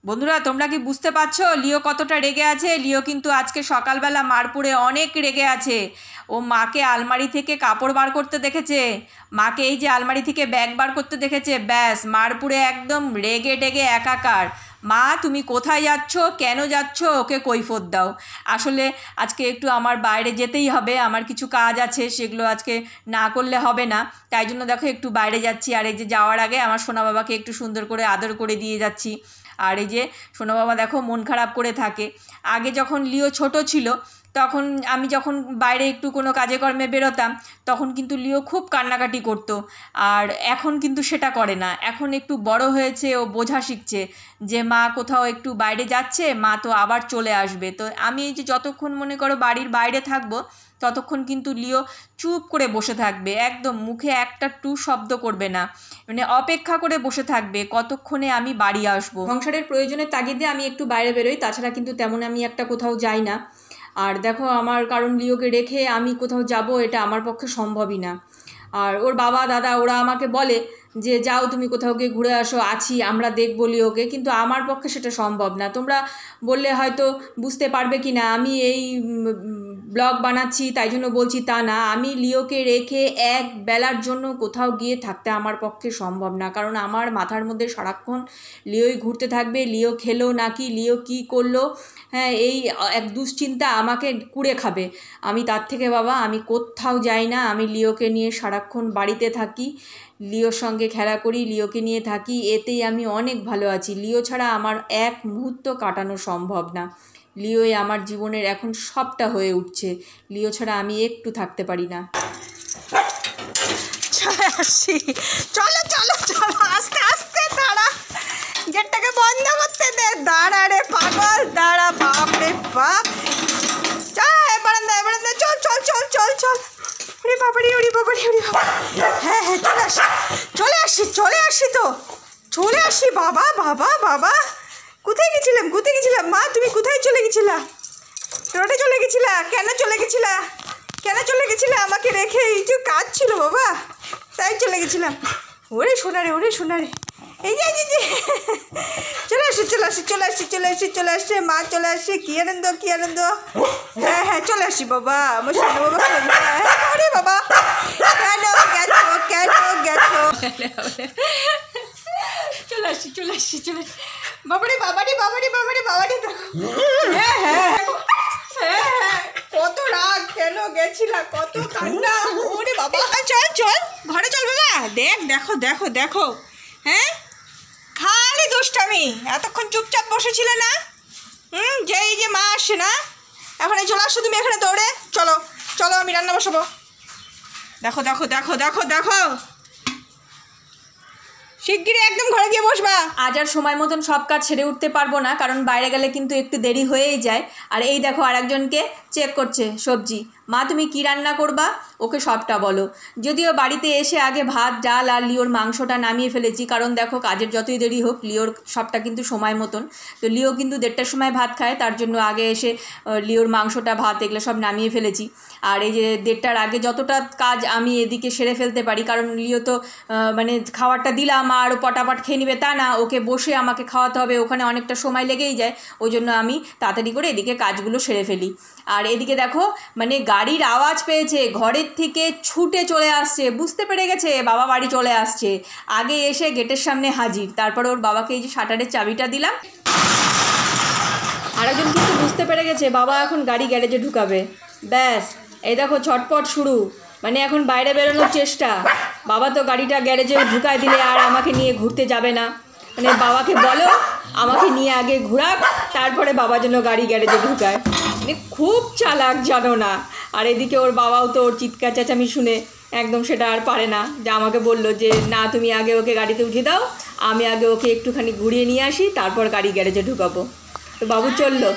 বন্ধুরা তোমরা কি বুঝতে পারছো লিও কতটা রেগে আছে? লিও কিন্তু আজকে সকালবেলা মারপুরে অনেক রেগে আছে। ও মাকে আলমারি থেকে কাপড় বার করতে দেখেছে, মাকে এই যে আলমারি থেকে ব্যাগ বার করতে দেখেছে, ব্যাস মারপুরে একদম রেগে ডেগে একাকার। মা তুমি কোথায় যাচ্ছ, কেন যাচ্ছ, ওকে কৈফিয়ত দাও। আসলে আজকে একটু আমার বাইরে যেতেই হবে, আমার কিছু কাজ আছে, সেগুলো আজকে না করলে হবে না। তাই জন্য দেখো একটু বাইরে যাচ্ছি, আর এই যে যাওয়ার আগে আমার সোনা বাবাকে একটু সুন্দর করে আদর করে দিয়ে যাচ্ছি। আর এই যে সোনা বাবা দেখো মন খারাপ করে থাকে। আগে যখন লিও ছোট ছিল তখন আমি যখন বাইরে একটু কোনো কাজে কর্মে বেরোতাম তখন কিন্তু লিও খুব কান্নাকাটি করতো, আর এখন কিন্তু সেটা করে না। এখন একটু বড় হয়েছে, ও বোঝা শিখছে যে মা কোথাও একটু বাইরে যাচ্ছে, মা তো আবার চলে আসবে। তো আমি এই যে যতক্ষণ মনে করো বাড়ির বাইরে থাকবো ততক্ষণ কিন্তু লিও চুপ করে বসে থাকবে, একদম মুখে একটা টু শব্দ করবে না, মানে অপেক্ষা করে বসে থাকবে কতক্ষণে আমি বাড়ি আসবো। সংসারের প্রয়োজনের তাগিদে আমি একটু বাইরে বেরোই, তাছাড়া কিন্তু তেমন আমি একটা কোথাও যাই না। আর দেখো আমার কারণ লিওকে রেখে আমি কোথাও যাব এটা আমার পক্ষে সম্ভবই না। আর ওর বাবা দাদা ওরা আমাকে বলে যে যাও তুমি কোথাও গিয়ে ঘুরে আসো, আছি আমরা দেখবো লিওকে, কিন্তু আমার পক্ষে সেটা সম্ভব না। তোমরা বললে হয়তো বুঝতে পারবে কি না, আমি এই ব্লগ বানাচ্ছি তাই জন্য বলছি তা না। আমি লিওকে রেখে এক বেলার জন্য কোথাও গিয়ে থাকতে আমার পক্ষে সম্ভব না, কারণ আমার মাথার মধ্যে সারাক্ষণ লিওই ঘুরতে থাকবে। লিও খেলো নাকি, লিও কি করলো, হ্যাঁ এই এক দুশ্চিন্তা আমাকে কুড়ে খাবে। আমি তার থেকে বাবা আমি কোথাও যাই না, আমি লিওকে নিয়ে সারাক্ষণ বাড়িতে থাকি, লিওর সঙ্গে খেলা করি, লিওকে নিয়ে থাকি, এতেই আমি অনেক ভালো আছি। লিও ছাড়া আমার এক মুহূর্ত কাটানো সম্ভব না। লিওই আমার জীবনের এখন সবটা হয়ে উঠছে, লিও ছাড়া আমি একটু থাকতে পারি না। চলে আসি, চলো চলো চলো, আস্তে আস্তে দাঁড়া, গেটটাকে বন্ধ করতে দে। দাঁড়া রে পাগল, দাঁড়া, বাপ রে বাপ। বারান্দায় বারান্দায় চল চল চল চল চল। ওরে বাবারি ওরে বাবারি ওরে বাবা। হ্যাঁ হ্যাঁ চলে আসি চলে আসি চলে আসি তো চলে আসি। বাবা বাবা বাবা, কোথায় গেছিলাম কোথায় গেছিলাম? মা তুমি কোথায় চলে গেছিলা? রোডে চলে গেছিলা? কেন চলে গেছিলা? কেন চলে গেছিলে আমাকে রেখে? এই যে কাজ ছিল বাবা, তাই চলে গেছিলাম। ওরে সোনারে ওরে সোনারে, এই যে চলে আসি চলে আসি চলে আসি চলে আসি চলে আসছে মা, চলে আসছে। কি আনন্দ কি আনন্দ। হ্যাঁ হ্যাঁ চলে আসি বাবা, আমার সোনা বাবা। ওরে বাবা, কেন গেছো কেন গেছো? চলে আসি চলে আসি চলে আসি। বাবারে বাবারে বাবারে বাবারে বাবারে, হ্যাঁ হ্যাঁ হ্যাঁ হ্যাঁ, কত রাগ, কেন গেছিলা, কত কান্না। ওরে বাবা, চল চল ঘরে চল বাবা। দেখো দেখো দেখো, হ্যাঁ খালি দুষ্টামি। এতক্ষণ চুপচাপ বসেছিলে না? যেই যে মা আসছে না, এখন চলে আসছো তুমি এখানে দৌড়ে। চলো চলো আমি রান্না বসাবো। দেখো দেখো দেখো দেখো দেখো, শিগগিরই একদম ঘরে গিয়ে বসবা। আজ আর সময় মতন সব কাজ সেরে উঠতে পারবো না, কারণ বাইরে গেলে কিন্তু একটু দেরি হয়েই যায়। আর এই দেখো আরেকজনকে চেক করছে সবজি। মা তুমি কি রান্না করবা, ওকে সবটা বলো। যদিও বাড়িতে এসে আগে ভাত ডাল আর লিওর মাংসটা নামিয়ে ফেলেছি, কারণ দেখো কাজের যতই দেরি হোক লিওর সবটা কিন্তু সময় মতন। তো লিও কিন্তু 1:30টার সময় ভাত খায়, তার জন্য আগে এসে লিওর মাংসটা ভাত এগুলো সব নামিয়ে ফেলেছি। আর এই যে 1:30টার আগে যতটা কাজ আমি এদিকে সেরে ফেলতে পারি, কারণ লিও তো মানে খাবারটা দিলাম আর পটাপট খেয়ে নিবে তা না, ওকে বসে আমাকে খাওয়াতে হবে, ওখানে অনেকটা সময় লেগেই যায়। ওই জন্য আমি তাড়াতাড়ি করে এদিকে কাজগুলো সেরে ফেলি। আর এদিকে দেখো মানে গাড়ির আওয়াজ পেয়েছে, ঘরের থেকে ছুটে চলে আসছে, বুঝতে পেরে গেছে বাবা বাড়ি চলে আসছে। আগে এসে গেটের সামনে হাজির, তারপর ওর বাবাকে এই যে শাটারের চাবিটা দিলাম। আরেকজন কিন্তু বুঝতে পেরে গেছে বাবা এখন গাড়ি গ্যারেজে ঢুকাবে, ব্যাস এই দেখো ছটপট শুরু, মানে এখন বাইরে বেরোনোর চেষ্টা। বাবা তো গাড়িটা গ্যারেজে ঢুকায় দিলে আর আমাকে নিয়ে ঘুরতে যাবে না, মানে বাবাকে বলো আমাকে নিয়ে আগে ঘোরাক, তারপরে বাবা যেন গাড়ি গ্যারেজে ঢুকায়। মানে খুব চালাক জানো না। আর এদিকে ওর বাবাও তো ওর চিৎকার চেঁচামি শুনে একদম সেটা আর পারে না, যে আমাকে বললো যে না তুমি আগে ওকে গাড়িতে উঠিয়ে দাও, আমি আগে ওকে একটুখানি ঘুরিয়ে নিয়ে আসি, তারপর গাড়ি গ্যারেজে ঢুকাবো। তো বাবু চললো।